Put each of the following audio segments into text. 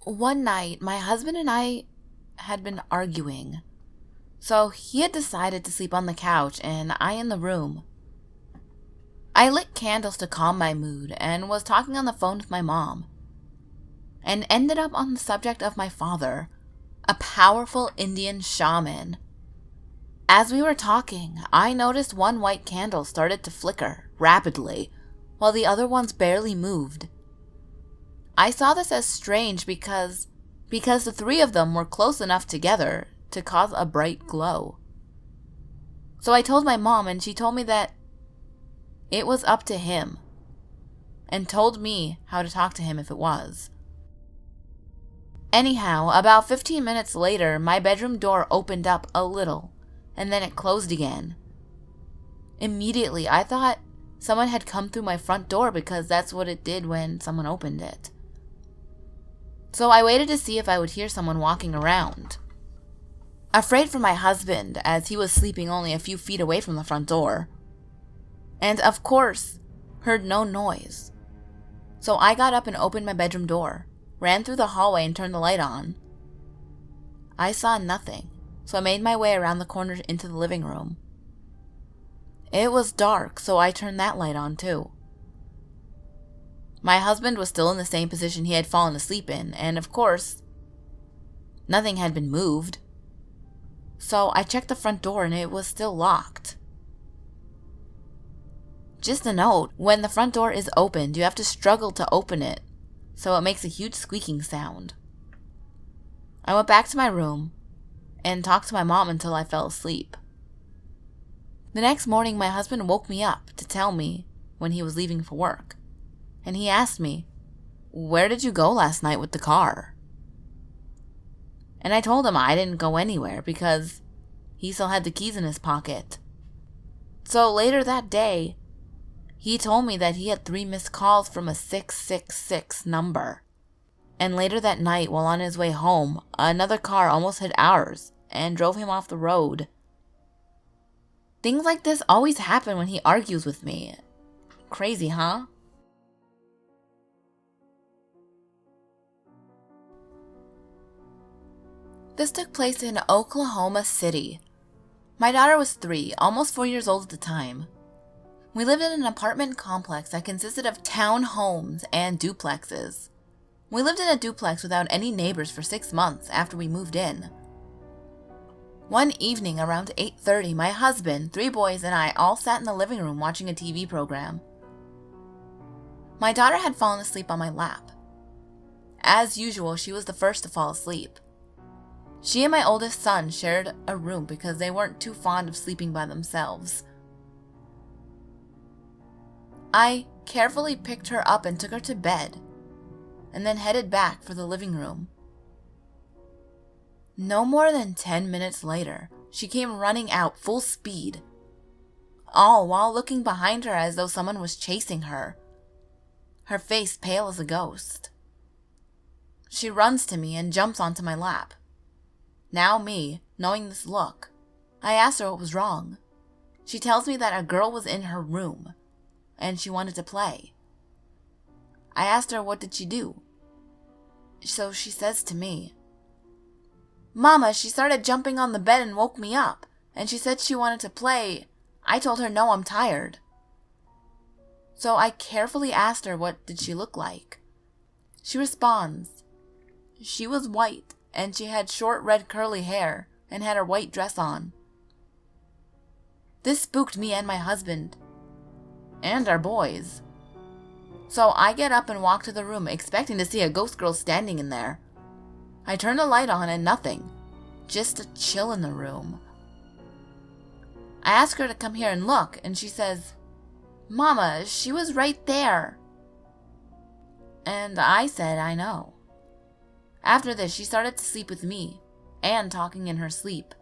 One night, my husband and I had been arguing. So he had decided to sleep on the couch and I in the room. I lit candles to calm my mood and was talking on the phone with my mom. And ended up on the subject of my father, a powerful Indian shaman. As we were talking, I noticed one white candle started to flicker rapidly, while the other ones barely moved. I saw this as strange because the three of them were close enough together to cause a bright glow. So I told my mom and she told me that it was up to him, and told me how to talk to him if it was. Anyhow, about 15 minutes later, my bedroom door opened up a little, and then it closed again. Immediately, I thought someone had come through my front door because that's what it did when someone opened it. So I waited to see if I would hear someone walking around. Afraid for my husband, as he was sleeping only a few feet away from the front door. And of course, heard no noise. So I got up and opened my bedroom door, ran through the hallway and turned the light on. I saw nothing, so I made my way around the corner into the living room. It was dark, so I turned that light on too. My husband was still in the same position he had fallen asleep in, and of course, nothing had been moved. So I checked the front door and it was still locked. Just a note, when the front door is opened, you have to struggle to open it, so it makes a huge squeaking sound. I went back to my room and talked to my mom until I fell asleep. The next morning, my husband woke me up to tell me when he was leaving for work. And he asked me, "Where did you go last night with the car?" And I told him I didn't go anywhere because he still had the keys in his pocket. So later that day, he told me that he had 3 missed calls from a 666 number. And later that night, while on his way home, another car almost hit ours and drove him off the road. Things like this always happen when he argues with me. Crazy, huh? This took place in Oklahoma City. My daughter was 3, almost 4 years old at the time. We lived in an apartment complex that consisted of townhomes and duplexes. We lived in a duplex without any neighbors for 6 months after we moved in. One evening around 8:30, my husband, 3 boys, and I all sat in the living room watching a TV program. My daughter had fallen asleep on my lap. As usual, she was the first to fall asleep. She and my oldest son shared a room because they weren't too fond of sleeping by themselves. I carefully picked her up and took her to bed, and then headed back for the living room. No more than 10 minutes later, she came running out full speed, all while looking behind her as though someone was chasing her, her face pale as a ghost. She runs to me and jumps onto my lap. Now me, knowing this look, I asked her what was wrong. She tells me that a girl was in her room, and she wanted to play. I asked her what did she do. So she says to me, "Mama, she started jumping on the bed and woke me up, and she said she wanted to play. I told her no, I'm tired." So I carefully asked her what did she look like. She responds, she was white, and she had short red curly hair and had her white dress on. This spooked me and my husband, and our boys. So I get up and walk to the room, expecting to see a ghost girl standing in there. I turn the light on and nothing, just a chill in the room. I ask her to come here and look, and she says, "Mama, she was right there." And I said, "I know." After this, she started to sleep with me, and talking in her sleep.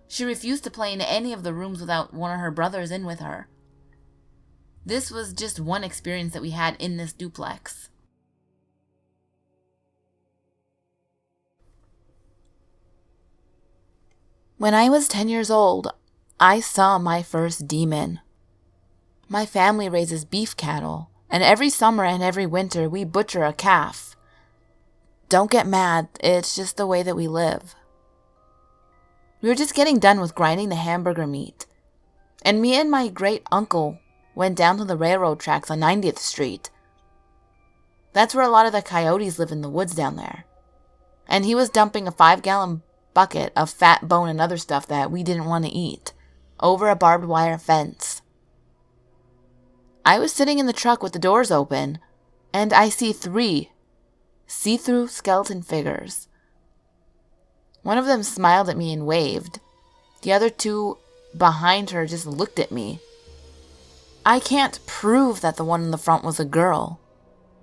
She refused to play in any of the rooms without one of her brothers in with her. This was just one experience that we had in this duplex. When I was 10 years old, I saw my first demon. My family raises beef cattle, and every summer and every winter we butcher a calf. Don't get mad, it's just the way that we live. We were just getting done with grinding the hamburger meat, and me and my great uncle went down to the railroad tracks on 90th Street. That's where a lot of the coyotes live in the woods down there. And he was dumping a 5-gallon bucket of fat bone and other stuff that we didn't want to eat over a barbed wire fence. I was sitting in the truck with the doors open, and I see 3 see-through skeleton figures. One of them smiled at me and waved. The other 2 behind her just looked at me. I can't prove that the one in the front was a girl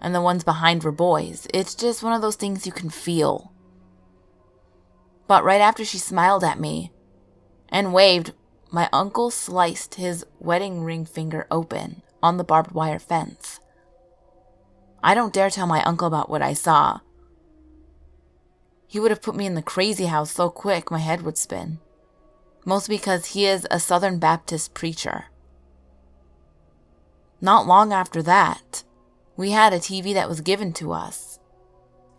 and the ones behind were boys. It's just one of those things you can feel. But right after she smiled at me and waved, my uncle sliced his wedding ring finger open on the barbed wire fence. I don't dare tell my uncle about what I saw. He would have put me in the crazy house so quick my head would spin. Mostly because he is a Southern Baptist preacher. Not long after that, we had a TV that was given to us.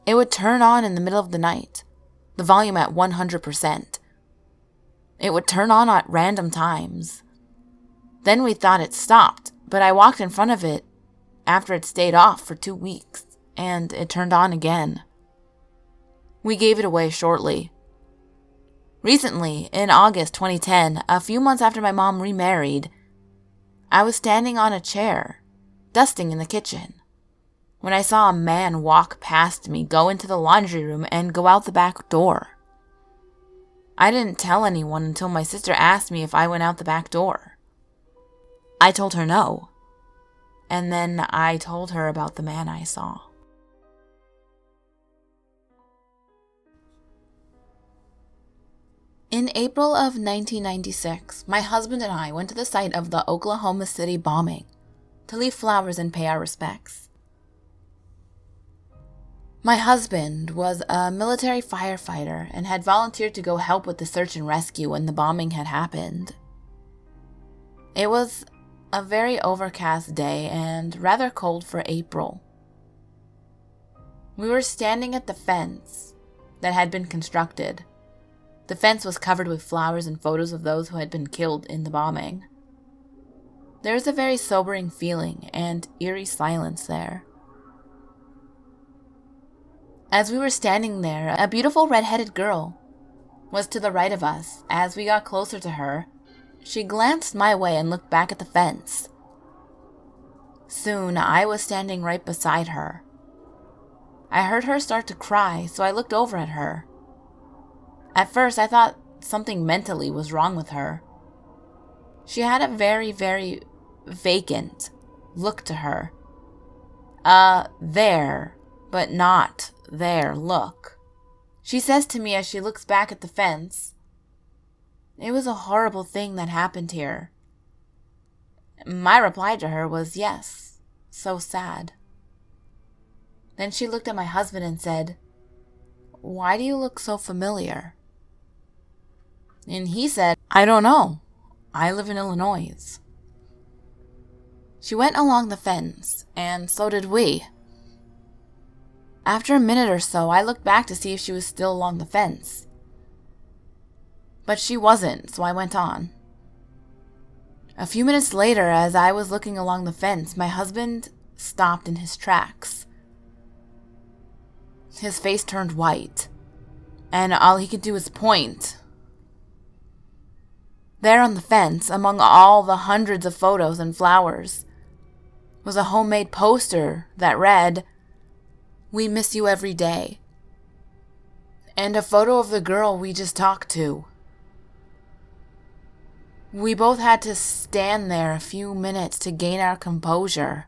It would turn on in the middle of the night, the volume at 100%. It would turn on at random times. Then we thought it stopped, but I walked in front of it after it stayed off for 2 weeks, and it turned on again. We gave it away shortly. Recently, in August 2010, a few months after my mom remarried, I was standing on a chair, dusting in the kitchen, when I saw a man walk past me, go into the laundry room, and go out the back door. I didn't tell anyone until my sister asked me if I went out the back door. I told her no. And then I told her about the man I saw. In April of 1996, my husband and I went to the site of the Oklahoma City bombing to leave flowers and pay our respects. My husband was a military firefighter and had volunteered to go help with the search and rescue when the bombing had happened. It was a very overcast day and rather cold for April. We were standing at the fence that had been constructed. The fence was covered with flowers and photos of those who had been killed in the bombing. There was a very sobering feeling and eerie silence there. As we were standing there, a beautiful red-headed girl was to the right of us. As we got closer to her, she glanced my way and looked back at the fence. Soon, I was standing right beside her. I heard her start to cry, so I looked over at her. At first, I thought something mentally was wrong with her. She had a very, very vacant look to her. There, but not there look. She says to me as she looks back at the fence, "It was a horrible thing that happened here." My reply to her was, "Yes, so sad." Then she looked at my husband and said, "Why do you look so familiar?" And he said, "I don't know. I live in Illinois." She went along the fence, and so did we. After a minute or so, I looked back to see if she was still along the fence. But she wasn't, so I went on. A few minutes later, as I was looking along the fence, my husband stopped in his tracks. His face turned white, and all he could do was point. There on the fence, among all the hundreds of photos and flowers, was a homemade poster that read, "We miss you every day," and a photo of the girl we just talked to. We both had to stand there a few minutes to gain our composure.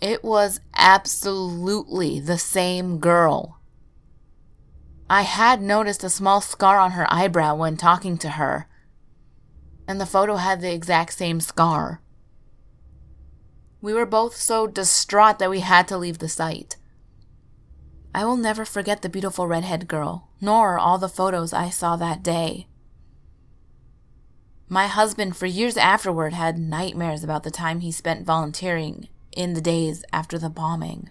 It was absolutely the same girl. I had noticed a small scar on her eyebrow when talking to her, and the photo had the exact same scar. We were both so distraught that we had to leave the site. I will never forget the beautiful redhead girl, nor all the photos I saw that day. My husband, for years afterward, had nightmares about the time he spent volunteering in the days after the bombing.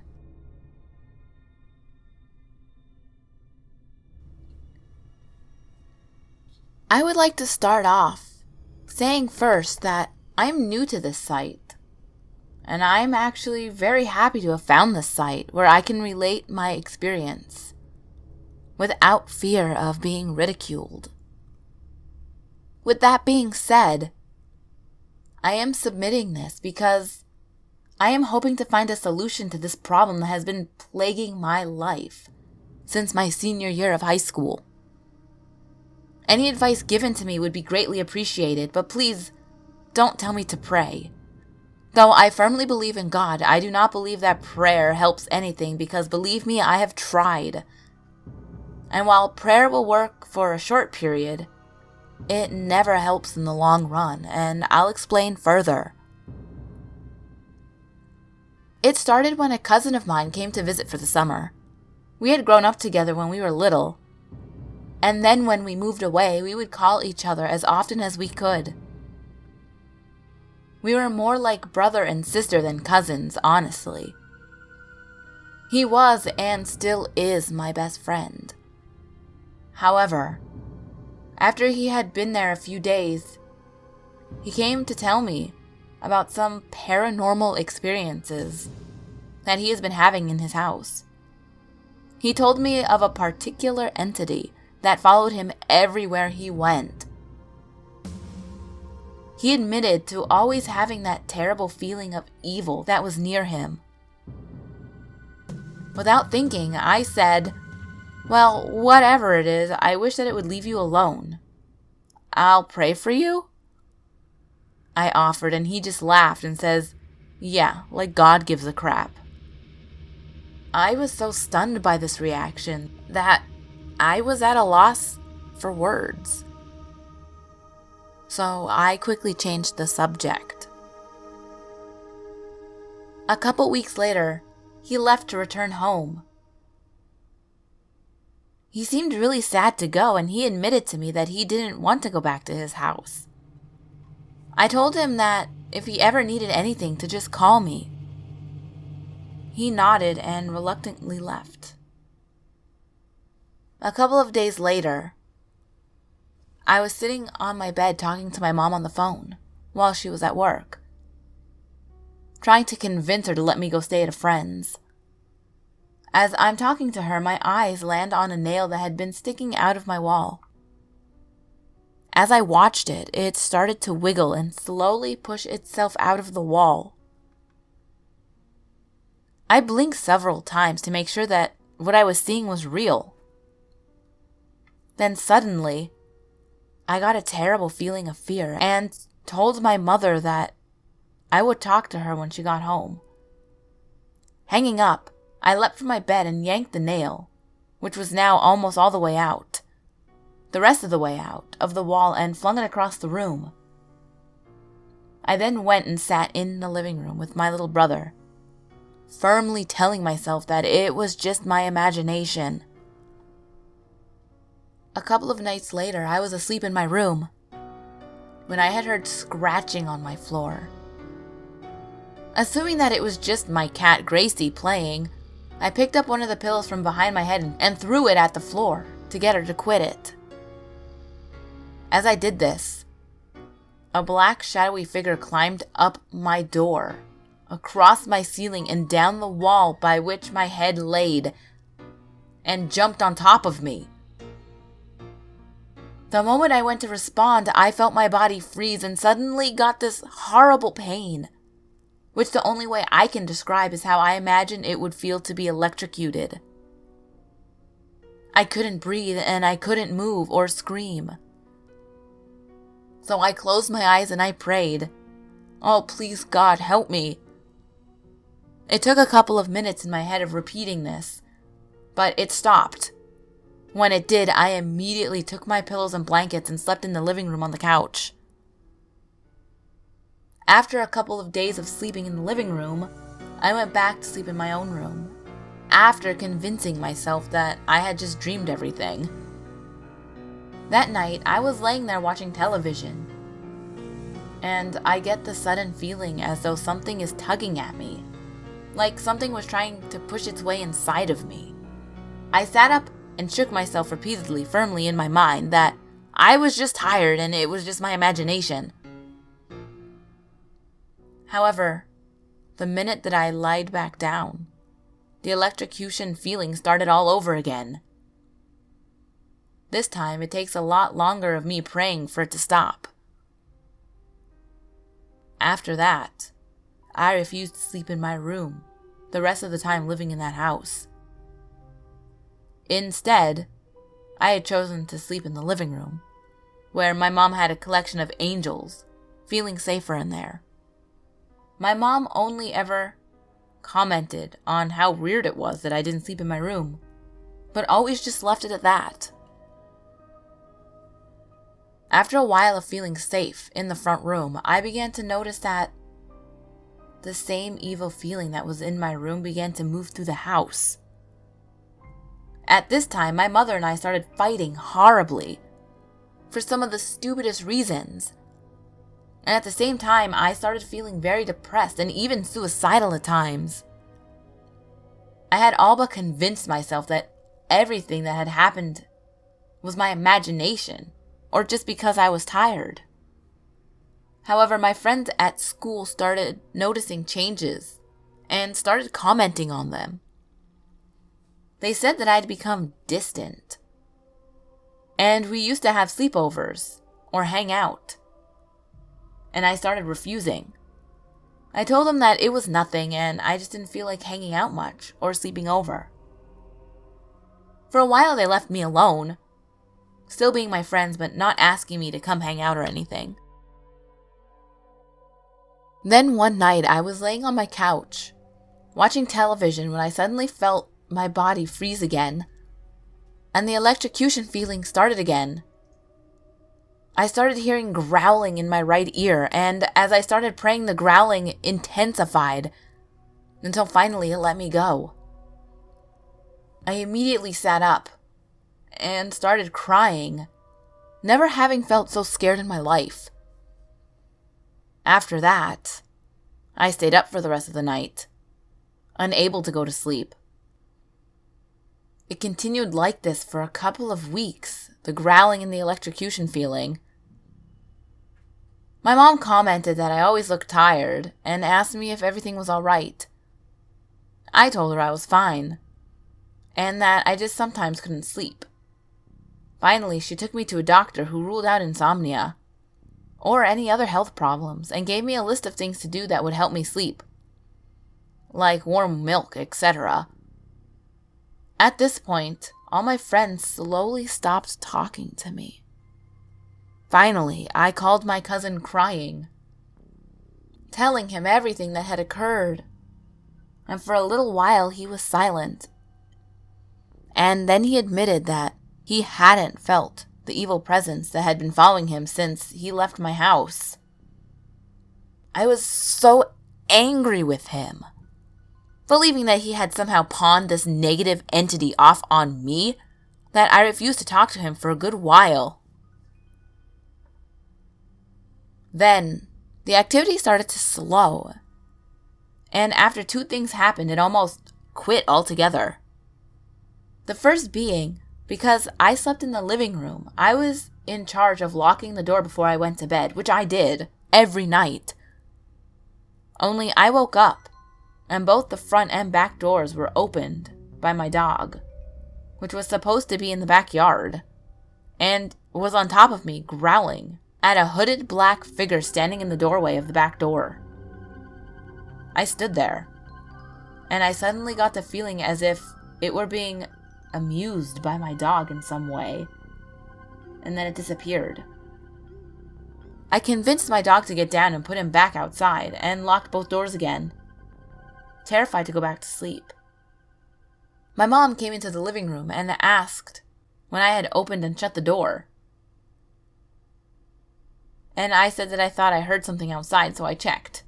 I would like to start off saying first that I'm new to this site, and I'm actually very happy to have found this site where I can relate my experience without fear of being ridiculed. With that being said, I am submitting this because I am hoping to find a solution to this problem that has been plaguing my life since my senior year of high school. Any advice given to me would be greatly appreciated, but please don't tell me to pray. Though I firmly believe in God, I do not believe that prayer helps anything because, believe me, I have tried. And while prayer will work for a short period, it never helps in the long run, and I'll explain further. It started when a cousin of mine came to visit for the summer. We had grown up together when we were little, and then when we moved away, we would call each other as often as we could. We were more like brother and sister than cousins, honestly. He was and still is my best friend. However, after he had been there a few days, he came to tell me about some paranormal experiences that he has been having in his house. He told me of a particular entity that followed him everywhere he went. He admitted to always having that terrible feeling of evil that was near him. Without thinking, I said, "Well, whatever it is, I wish that it would leave you alone. I'll pray for you?" I offered, and he just laughed and says, "Yeah, like God gives a crap." I was so stunned by this reaction that I was at a loss for words. So I quickly changed the subject. A couple weeks later, he left to return home. He seemed really sad to go, and he admitted to me that he didn't want to go back to his house. I told him that if he ever needed anything to just call me. He nodded and reluctantly left. A couple of days later, I was sitting on my bed talking to my mom on the phone while she was at work, trying to convince her to let me go stay at a friend's. As I'm talking to her, my eyes land on a nail that had been sticking out of my wall. As I watched it, it started to wiggle and slowly push itself out of the wall. I blinked several times to make sure that what I was seeing was real. Then suddenly, I got a terrible feeling of fear and told my mother that I would talk to her when she got home. Hanging up, I leapt from my bed and yanked the nail, which was now almost all the way out, the rest of the way out of the wall, and flung it across the room. I then went and sat in the living room with my little brother, firmly telling myself that it was just my imagination. A couple of nights later, I was asleep in my room when I had heard scratching on my floor. Assuming that it was just my cat Gracie playing, I picked up one of the pillows from behind my head and threw it at the floor to get her to quit it. As I did this, a black shadowy figure climbed up my door, across my ceiling and down the wall by which my head laid, and jumped on top of me. The moment I went to respond, I felt my body freeze and suddenly got this horrible pain, which the only way I can describe is how I imagine it would feel to be electrocuted. I couldn't breathe and I couldn't move or scream. So I closed my eyes and I prayed, "Oh, please God, help me." It took a couple of minutes in my head of repeating this, but it stopped. When it did, I immediately took my pillows and blankets and slept in the living room on the couch. After a couple of days of sleeping in the living room, I went back to sleep in my own room, after convincing myself that I had just dreamed everything. That night, I was laying there watching television, and I get the sudden feeling as though something is tugging at me, like something was trying to push its way inside of me. I sat up and shook myself repeatedly, firmly in my mind, that I was just tired and it was just my imagination. However, the minute that I lied back down, the electrocution feeling started all over again. This time, it takes a lot longer of me praying for it to stop. After that, I refused to sleep in my room the rest of the time living in that house. Instead, I had chosen to sleep in the living room, where my mom had a collection of angels, feeling safer in there. My mom only ever commented on how weird it was that I didn't sleep in my room, but always just left it at that. After a while of feeling safe in the front room, I began to notice that the same evil feeling that was in my room began to move through the house. At this time, my mother and I started fighting horribly for some of the stupidest reasons. And at the same time, I started feeling very depressed and even suicidal at times. I had all but convinced myself that everything that had happened was my imagination, or just because I was tired. However, my friends at school started noticing changes and started commenting on them. They said that I'd become distant, and we used to have sleepovers or hang out, and I started refusing. I told them that it was nothing and I just didn't feel like hanging out much or sleeping over. For a while they left me alone, still being my friends but not asking me to come hang out or anything. Then one night I was laying on my couch, watching television when I suddenly felt my body freeze again, and the electrocution feeling started again. I started hearing growling in my right ear, and as I started praying, the growling intensified until finally it let me go. I immediately sat up and started crying, never having felt so scared in my life. After that, I stayed up for the rest of the night, unable to go to sleep. It continued like this for a couple of weeks, the growling and the electrocution feeling. My mom commented that I always looked tired and asked me if everything was alright. I told her I was fine, and that I just sometimes couldn't sleep. Finally, she took me to a doctor who ruled out insomnia or any other health problems and gave me a list of things to do that would help me sleep, like warm milk, etc. At this point, all my friends slowly stopped talking to me. Finally, I called my cousin crying, telling him everything that had occurred, and for a little while he was silent. And then he admitted that he hadn't felt the evil presence that had been following him since he left my house. I was so angry with him, believing that he had somehow pawned this negative entity off on me, that I refused to talk to him for a good while. Then, the activity started to slow, and after two things happened, it almost quit altogether. The first being, because I slept in the living room, I was in charge of locking the door before I went to bed, which I did every night. Only I woke up, and both the front and back doors were opened by my dog, which was supposed to be in the backyard, and was on top of me growling at a hooded black figure standing in the doorway of the back door. I stood there, and I suddenly got the feeling as if it were being amused by my dog in some way, and then it disappeared. I convinced my dog to get down and put him back outside, and locked both doors again, terrified to go back to sleep. My mom came into the living room and asked when I had opened and shut the door. And I said that I thought I heard something outside, so I checked.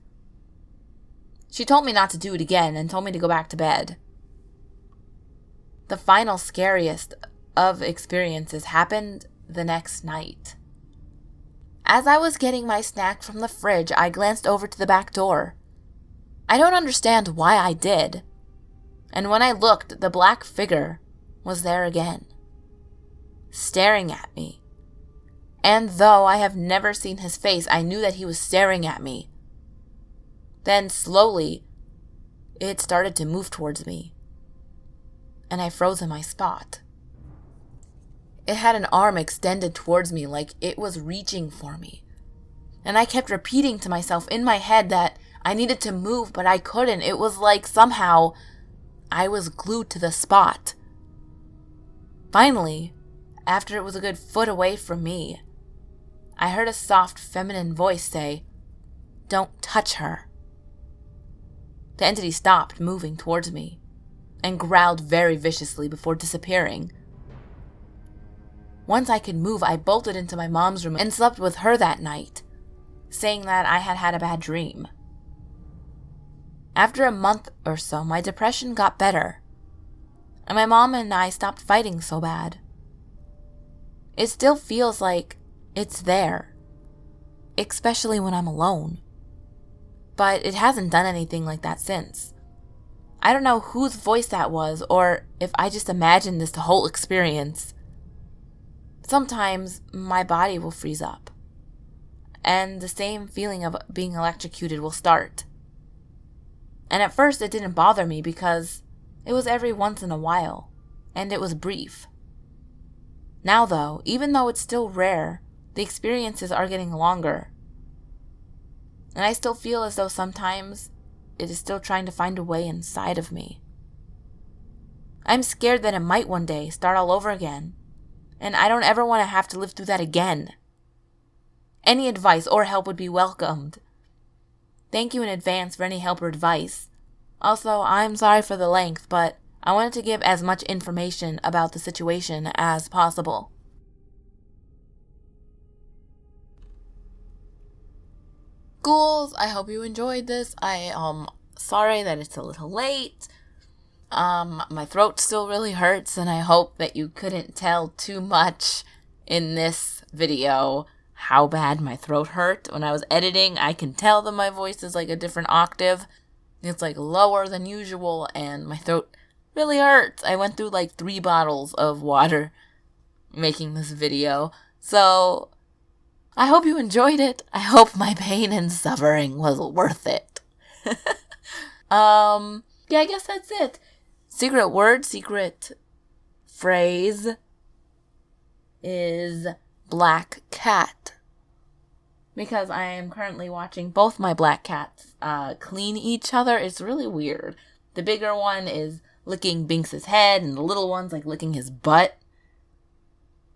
She told me not to do it again and told me to go back to bed. The final scariest of experiences happened the next night. As I was getting my snack from the fridge, I glanced over to the back door. I don't understand why I did, and when I looked, the black figure was there again, staring at me, And though I have never seen his face, I knew that he was staring at me. Then slowly, it started to move towards me, and I froze in my spot. It had an arm extended towards me like it was reaching for me. And I kept repeating to myself in my head that I needed to move, but I couldn't. It was like somehow I was glued to the spot. Finally, after it was a good foot away from me, I heard a soft feminine voice say, "Don't touch her." The entity stopped moving towards me and growled very viciously before disappearing. Once I could move, I bolted into my mom's room and slept with her that night, saying that I had had a bad dream. After a month or so, my depression got better, and my mom and I stopped fighting so bad. It still feels like it's there, especially when I'm alone. But it hasn't done anything like that since. I don't know whose voice that was, or if I just imagined this whole experience. Sometimes my body will freeze up, and the same feeling of being electrocuted will start. And at first it didn't bother me because it was every once in a while, and it was brief. Now though, even though it's still rare, the experiences are getting longer. And I still feel as though sometimes it is still trying to find a way inside of me. I'm scared that it might one day start all over again, and I don't ever want to have to live through that again. Any advice or help would be welcomed. Thank you in advance for any help or advice. Also, I'm sorry for the length, but I wanted to give as much information about the situation as possible. Ghouls, I hope you enjoyed this. Sorry that it's a little late. My throat still really hurts, and I hope that you couldn't tell too much in this video how bad my throat hurt. When I was editing, I can tell that my voice is like a different octave. It's like lower than usual, and my throat really hurts. I went through like 3 bottles of water making this video. So I hope you enjoyed it. I hope my pain and suffering was worth it. Yeah, I guess that's it. Secret word, secret phrase is black cat. Because I am currently watching both my black cats clean each other. It's really weird. The bigger one is licking Binks's head, and the little one's like licking his butt.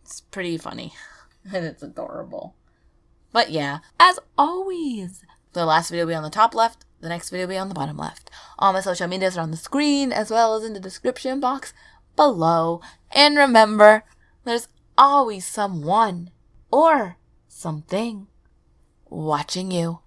It's pretty funny. And it's adorable. But yeah, as always, the last video will be on the top left, the next video will be on the bottom left. All my social medias are on the screen, as well as in the description box below. And remember, there's always someone or something watching you.